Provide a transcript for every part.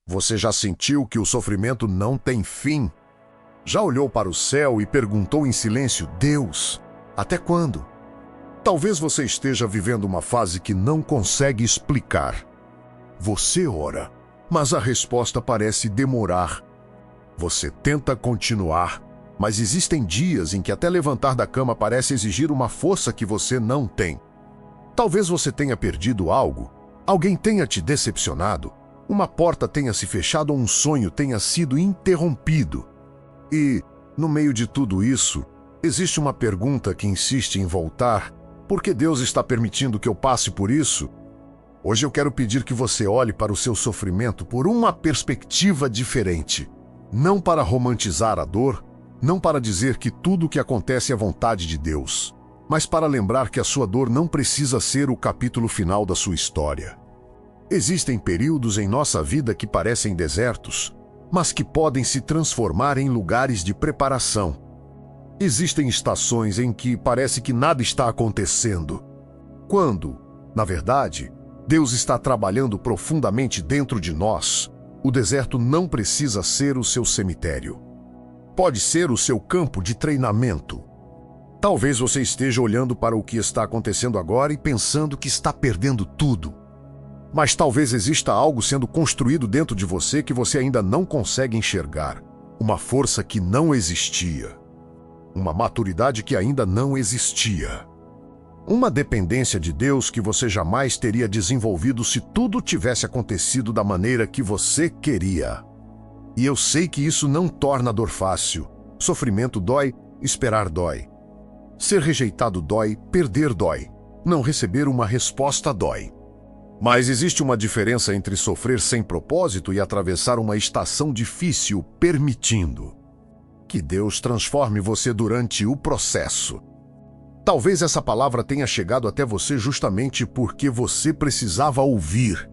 Você já sentiu que o sofrimento não tem fim? Já olhou para o céu e perguntou em silêncio: Deus, até quando? Talvez você esteja vivendo uma fase que não consegue explicar. Você ora, mas a resposta parece demorar. Você tenta continuar, mas existem dias em que até levantar da cama parece exigir uma força que você não tem. Talvez você tenha perdido algo, alguém tenha te decepcionado, uma porta tenha se fechado ou um sonho tenha sido interrompido. E, no meio de tudo isso, existe uma pergunta que insiste em voltar: por que Deus está permitindo que eu passe por isso? Hoje eu quero pedir que você olhe para o seu sofrimento por uma perspectiva diferente. Não para romantizar a dor, não para dizer que tudo o que acontece é vontade de Deus, mas para lembrar que a sua dor não precisa ser o capítulo final da sua história. Existem períodos em nossa vida que parecem desertos, mas que podem se transformar em lugares de preparação. Existem estações em que parece que nada está acontecendo, quando, na verdade, Deus está trabalhando profundamente dentro de nós. O deserto não precisa ser o seu cemitério. Pode ser o seu campo de treinamento. Talvez você esteja olhando para o que está acontecendo agora e pensando que está perdendo tudo. Mas talvez exista algo sendo construído dentro de você que você ainda não consegue enxergar. Uma força que não existia. Uma maturidade que ainda não existia. Uma dependência de Deus que você jamais teria desenvolvido se tudo tivesse acontecido da maneira que você queria. E eu sei que isso não torna a dor fácil. Sofrimento dói, esperar dói. Ser rejeitado dói, perder dói. Não receber uma resposta dói. Mas existe uma diferença entre sofrer sem propósito e atravessar uma estação difícil permitindo que Deus transforme você durante o processo. Talvez essa palavra tenha chegado até você justamente porque você precisava ouvir.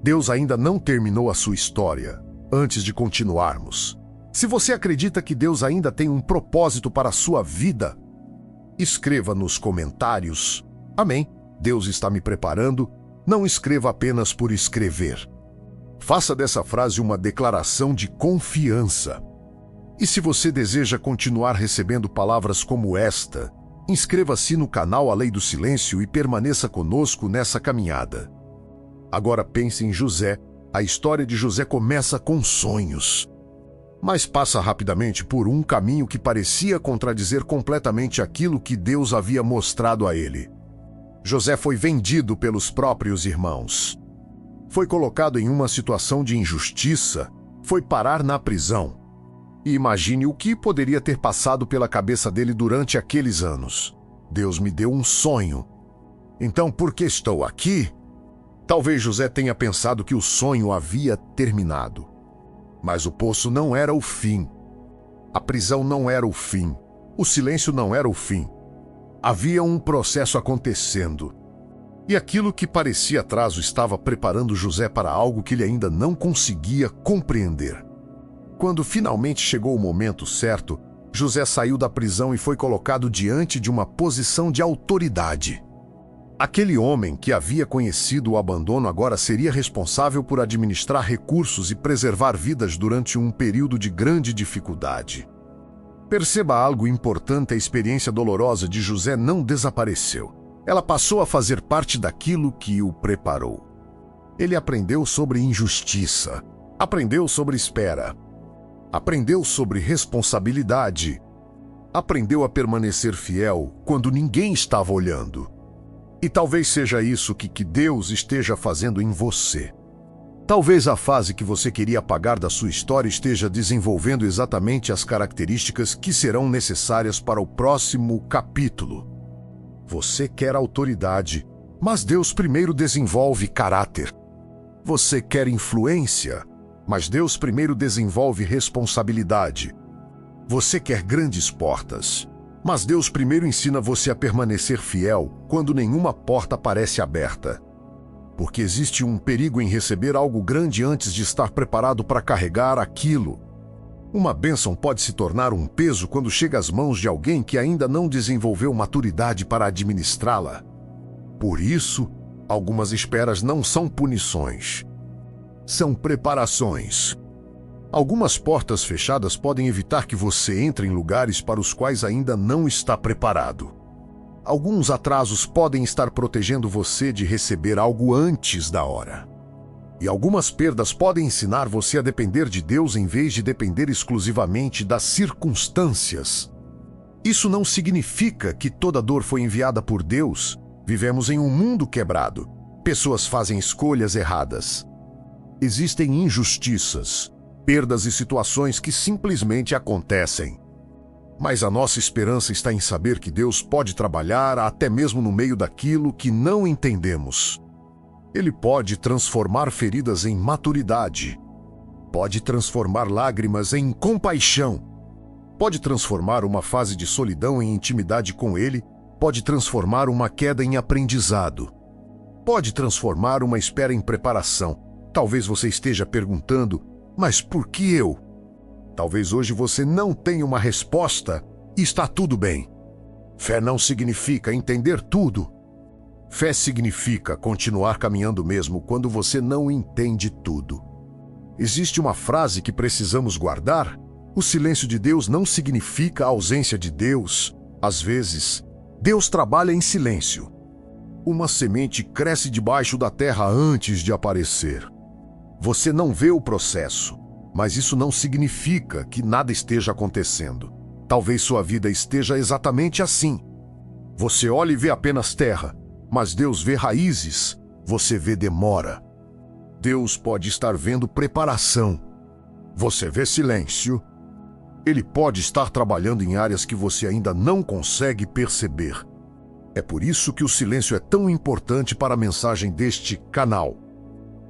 Deus ainda não terminou a sua história antes de continuarmos. Se você acredita que Deus ainda tem um propósito para a sua vida, escreva nos comentários: Amém, Deus está me preparando. Não escreva apenas por escrever. Faça dessa frase uma declaração de confiança. E se você deseja continuar recebendo palavras como esta, inscreva-se no canal A Lei do Silêncio e permaneça conosco nessa caminhada. Agora pense em José. A história de José começa com sonhos, mas passa rapidamente por um caminho que parecia contradizer completamente aquilo que Deus havia mostrado a ele. José foi vendido pelos próprios irmãos. Foi colocado em uma situação de injustiça, foi parar na prisão. E imagine o que poderia ter passado pela cabeça dele durante aqueles anos. Deus me deu um sonho. Então, por que estou aqui? Talvez José tenha pensado que o sonho havia terminado. Mas o poço não era o fim. A prisão não era o fim. O silêncio não era o fim. Havia um processo acontecendo. E aquilo que parecia atraso estava preparando José para algo que ele ainda não conseguia compreender. Quando finalmente chegou o momento certo, José saiu da prisão e foi colocado diante de uma posição de autoridade. Aquele homem que havia conhecido o abandono agora seria responsável por administrar recursos e preservar vidas durante um período de grande dificuldade. Perceba algo importante: a experiência dolorosa de José não desapareceu. Ela passou a fazer parte daquilo que o preparou. Ele aprendeu sobre injustiça, aprendeu sobre espera, aprendeu sobre responsabilidade, aprendeu a permanecer fiel quando ninguém estava olhando. E talvez seja isso que Deus esteja fazendo em você. Talvez a fase que você queria apagar da sua história esteja desenvolvendo exatamente as características que serão necessárias para o próximo capítulo. Você quer autoridade, mas Deus primeiro desenvolve caráter. Você quer influência, mas Deus primeiro desenvolve responsabilidade. Você quer grandes portas, mas Deus primeiro ensina você a permanecer fiel quando nenhuma porta parece aberta. Porque existe um perigo em receber algo grande antes de estar preparado para carregar aquilo. Uma bênção pode se tornar um peso quando chega às mãos de alguém que ainda não desenvolveu maturidade para administrá-la. Por isso, algumas esperas não são punições. são preparações. Algumas portas fechadas podem evitar que você entre em lugares para os quais ainda não está preparado. Alguns atrasos podem estar protegendo você de receber algo antes da hora. E algumas perdas podem ensinar você a depender de Deus em vez de depender exclusivamente das circunstâncias. Isso não significa que toda dor foi enviada por Deus. Vivemos em um mundo quebrado. Pessoas fazem escolhas erradas. Existem injustiças, perdas e situações que simplesmente acontecem. Mas a nossa esperança está em saber que Deus pode trabalhar até mesmo no meio daquilo que não entendemos. Ele pode transformar feridas em maturidade. Pode transformar lágrimas em compaixão. Pode transformar uma fase de solidão em intimidade com Ele. Pode transformar uma queda em aprendizado. Pode transformar uma espera em preparação. Talvez você esteja perguntando, mas por que eu? Talvez hoje você não tenha uma resposta e está tudo bem. Fé não significa entender tudo. Fé significa continuar caminhando mesmo quando você não entende tudo. Existe uma frase que precisamos guardar? O silêncio de Deus não significa a ausência de Deus. Às vezes, Deus trabalha em silêncio. Uma semente cresce debaixo da terra antes de aparecer. Você não vê o processo, mas isso não significa que nada esteja acontecendo. Talvez sua vida esteja exatamente assim. Você olha e vê apenas terra, mas Deus vê raízes, você vê demora. Deus pode estar vendo preparação. Você vê silêncio. Ele pode estar trabalhando em áreas que você ainda não consegue perceber. É por isso que o silêncio é tão importante para a mensagem deste canal.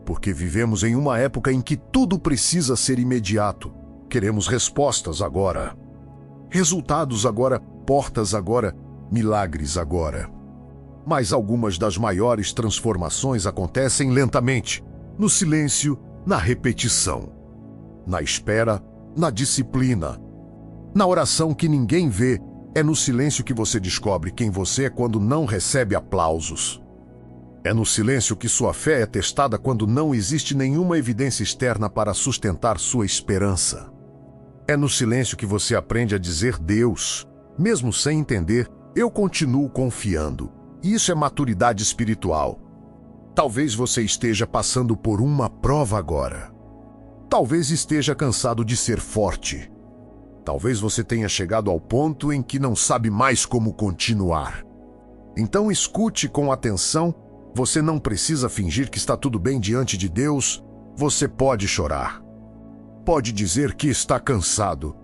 Porque vivemos em uma época em que tudo precisa ser imediato. Queremos respostas agora. Resultados agora, portas agora, milagres agora. Mas algumas das maiores transformações acontecem lentamente, no silêncio, na repetição, na espera, na disciplina, na oração que ninguém vê. É no silêncio que você descobre quem você é quando não recebe aplausos. É no silêncio que sua fé é testada quando não existe nenhuma evidência externa para sustentar sua esperança. É no silêncio que você aprende a dizer Deus, mesmo sem entender, eu continuo confiando. E isso é maturidade espiritual. Talvez você esteja passando por uma prova agora. Talvez esteja cansado de ser forte. Talvez você tenha chegado ao ponto em que não sabe mais como continuar. Então escute com atenção. Você não precisa fingir que está tudo bem diante de Deus. Você pode chorar. Pode dizer que está cansado.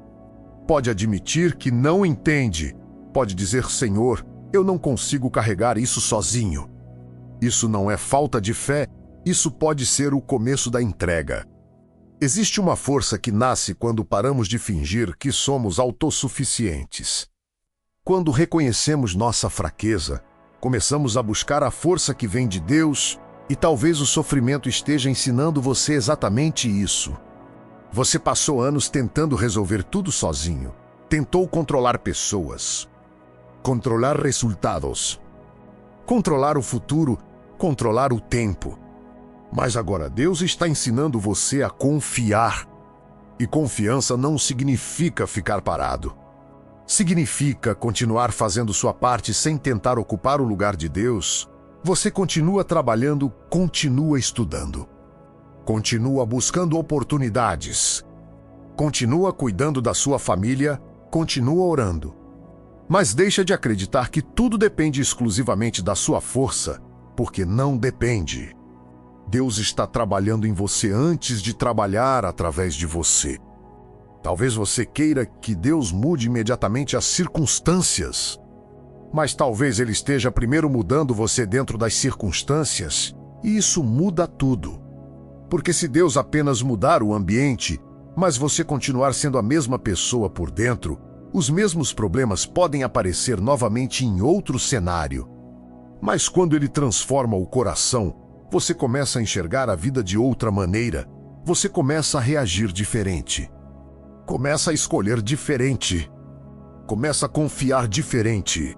Pode admitir que não entende. Pode dizer, Senhor, eu não consigo carregar isso sozinho. Isso não é falta de fé. Isso pode ser o começo da entrega. Existe uma força que nasce quando paramos de fingir que somos autossuficientes. Quando reconhecemos nossa fraqueza, começamos a buscar a força que vem de Deus e talvez o sofrimento esteja ensinando você exatamente isso. Você passou anos tentando resolver tudo sozinho. Tentou controlar pessoas, controlar resultados, controlar o futuro, controlar o tempo. Mas agora Deus está ensinando você a confiar. E confiança não significa ficar parado. Significa continuar fazendo sua parte sem tentar ocupar o lugar de Deus. Você continua trabalhando, continua estudando. Continua buscando oportunidades. Continua cuidando da sua família, continua orando. Mas deixa de acreditar que tudo depende exclusivamente da sua força, porque não depende. Deus está trabalhando em você antes de trabalhar através de você. Talvez você queira que Deus mude imediatamente as circunstâncias, mas talvez Ele esteja primeiro mudando você dentro das circunstâncias, e isso muda tudo. Porque se Deus apenas mudar o ambiente, mas você continuar sendo a mesma pessoa por dentro, os mesmos problemas podem aparecer novamente em outro cenário. Mas quando Ele transforma o coração, você começa a enxergar a vida de outra maneira. Você começa a reagir diferente. Começa a escolher diferente. Começa a confiar diferente.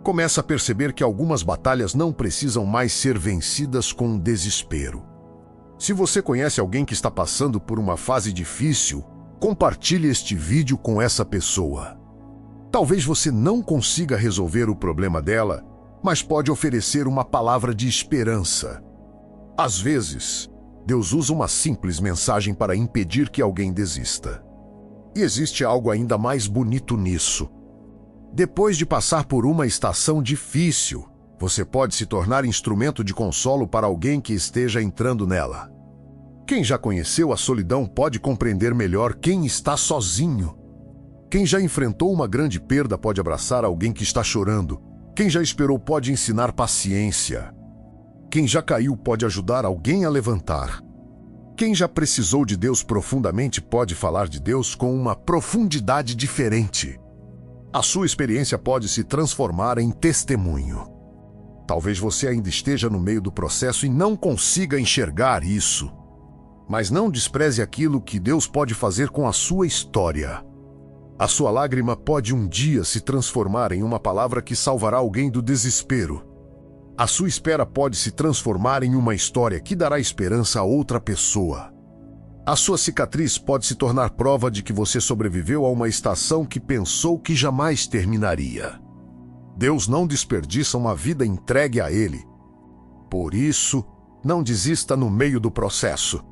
Começa a perceber que algumas batalhas não precisam mais ser vencidas com desespero. Se você conhece alguém que está passando por uma fase difícil, compartilhe este vídeo com essa pessoa. Talvez você não consiga resolver o problema dela, mas pode oferecer uma palavra de esperança. Às vezes, Deus usa uma simples mensagem para impedir que alguém desista. E existe algo ainda mais bonito nisso. Depois de passar por uma estação difícil, você pode se tornar instrumento de consolo para alguém que esteja entrando nela. Quem já conheceu a solidão pode compreender melhor quem está sozinho. Quem já enfrentou uma grande perda pode abraçar alguém que está chorando. Quem já esperou pode ensinar paciência. Quem já caiu pode ajudar alguém a levantar. Quem já precisou de Deus profundamente pode falar de Deus com uma profundidade diferente. A sua experiência pode se transformar em testemunho. Talvez você ainda esteja no meio do processo e não consiga enxergar isso. Mas não despreze aquilo que Deus pode fazer com a sua história. A sua lágrima pode um dia se transformar em uma palavra que salvará alguém do desespero. A sua espera pode se transformar em uma história que dará esperança a outra pessoa. A sua cicatriz pode se tornar prova de que você sobreviveu a uma estação que pensou que jamais terminaria. Deus não desperdiça uma vida entregue a Ele. Por isso, não desista no meio do processo.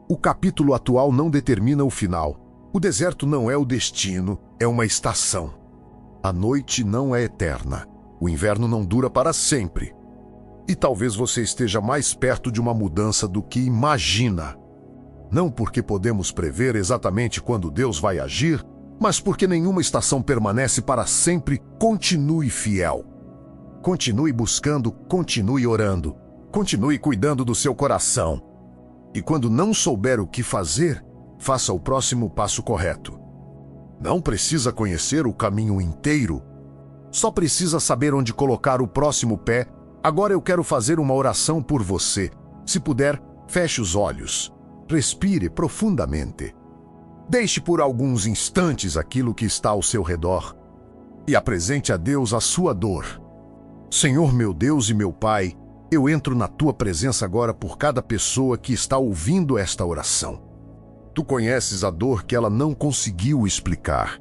O capítulo atual não determina o final. O deserto não é o destino, é uma estação. A noite não é eterna. O inverno não dura para sempre. E talvez você esteja mais perto de uma mudança do que imagina. Não porque podemos prever exatamente quando Deus vai agir, mas porque nenhuma estação permanece para sempre. Continue fiel. Continue buscando, continue orando. Continue cuidando do seu coração. E quando não souber o que fazer, faça o próximo passo correto. Não precisa conhecer o caminho inteiro. Só precisa saber onde colocar o próximo pé. Agora eu quero fazer uma oração por você. Se puder, feche os olhos. Respire profundamente. Deixe por alguns instantes aquilo que está ao seu redor e apresente a Deus a sua dor. Senhor meu Deus e meu Pai, eu entro na tua presença agora por cada pessoa que está ouvindo esta oração. Tu conheces a dor que ela não conseguiu explicar.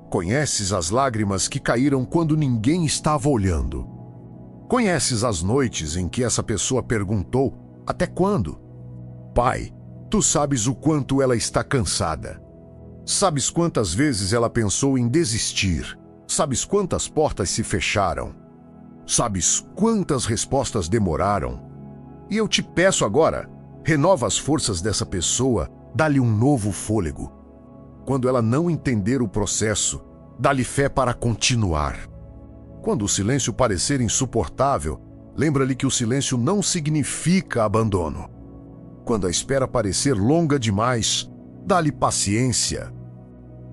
Conheces as lágrimas que caíram quando ninguém estava olhando. Conheces as noites em que essa pessoa perguntou: até quando? Pai, tu sabes o quanto ela está cansada. Sabes quantas vezes ela pensou em desistir. Sabes quantas portas se fecharam. Sabes quantas respostas demoraram. E eu te peço agora, renova as forças dessa pessoa, dá-lhe um novo fôlego. Quando ela não entender o processo, dá-lhe fé para continuar. Quando o silêncio parecer insuportável, lembra-lhe que o silêncio não significa abandono. Quando a espera parecer longa demais, dá-lhe paciência.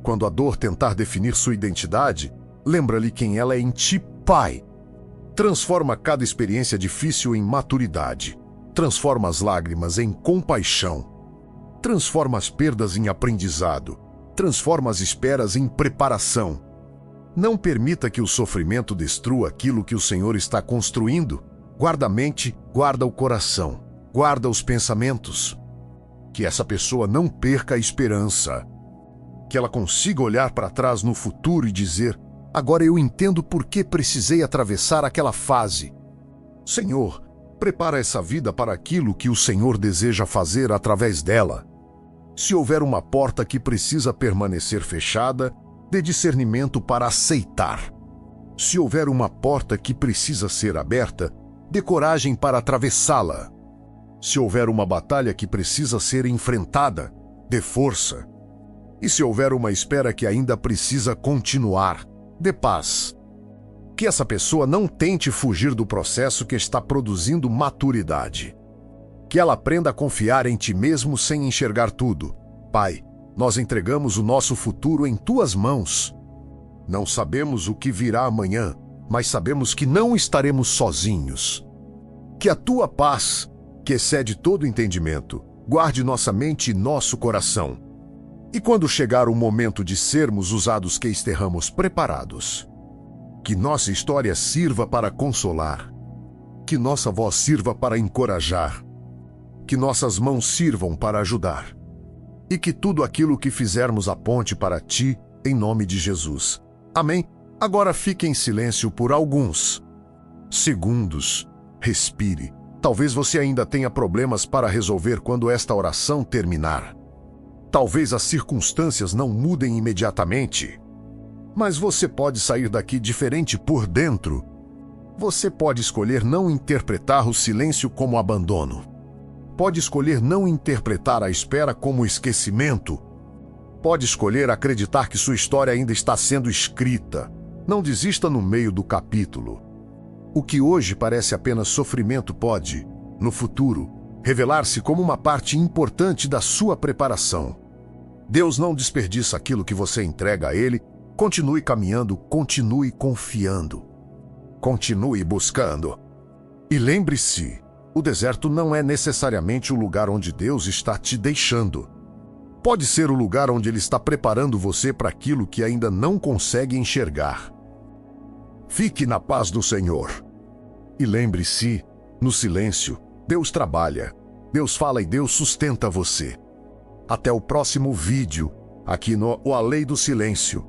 Quando a dor tentar definir sua identidade, lembra-lhe quem ela é em ti, Pai. Transforma cada experiência difícil em maturidade. Transforma as lágrimas em compaixão. Transforma as perdas em aprendizado. Transforma as esperas em preparação. Não permita que o sofrimento destrua aquilo que o Senhor está construindo. Guarda a mente, guarda o coração. Guarda os pensamentos. Que essa pessoa não perca a esperança. Que ela consiga olhar para trás no futuro e dizer: agora eu entendo por que precisei atravessar aquela fase. Senhor, prepara essa vida para aquilo que o Senhor deseja fazer através dela. Se houver uma porta que precisa permanecer fechada, dê discernimento para aceitar. Se houver uma porta que precisa ser aberta, dê coragem para atravessá-la. Se houver uma batalha que precisa ser enfrentada, dê força. E se houver uma espera que ainda precisa continuar, dê paz. Que essa pessoa não tente fugir do processo que está produzindo maturidade. Que ela aprenda a confiar em ti mesmo sem enxergar tudo. Pai, nós entregamos o nosso futuro em tuas mãos. Não sabemos o que virá amanhã, mas sabemos que não estaremos sozinhos. Que a tua paz, que excede todo entendimento, guarde nossa mente e nosso coração. E quando chegar o momento de sermos usados, que estejamos preparados. Que nossa história sirva para consolar. Que nossa voz sirva para encorajar. que nossas mãos sirvam para ajudar. E que tudo aquilo que fizermos aponte para Ti, em nome de Jesus. Amém? Agora fique em silêncio por alguns segundos. Respire. Talvez você ainda tenha problemas para resolver quando esta oração terminar. Talvez as circunstâncias não mudem imediatamente. Mas você pode sair daqui diferente por dentro. Você pode escolher não interpretar o silêncio como abandono. Pode escolher não interpretar a espera como esquecimento. Pode escolher acreditar que sua história ainda está sendo escrita. Não desista no meio do capítulo. O que hoje parece apenas sofrimento pode, no futuro, revelar-se como uma parte importante da sua preparação. Deus não desperdiça aquilo que você entrega a Ele. Continue caminhando, continue confiando. Continue buscando. E lembre-se, o deserto não é necessariamente o lugar onde Deus está te deixando. Pode ser o lugar onde Ele está preparando você para aquilo que ainda não consegue enxergar. Fique na paz do Senhor. E lembre-se, no silêncio, Deus trabalha, Deus fala e Deus sustenta você. Até o próximo vídeo, aqui no A Lei do Silêncio.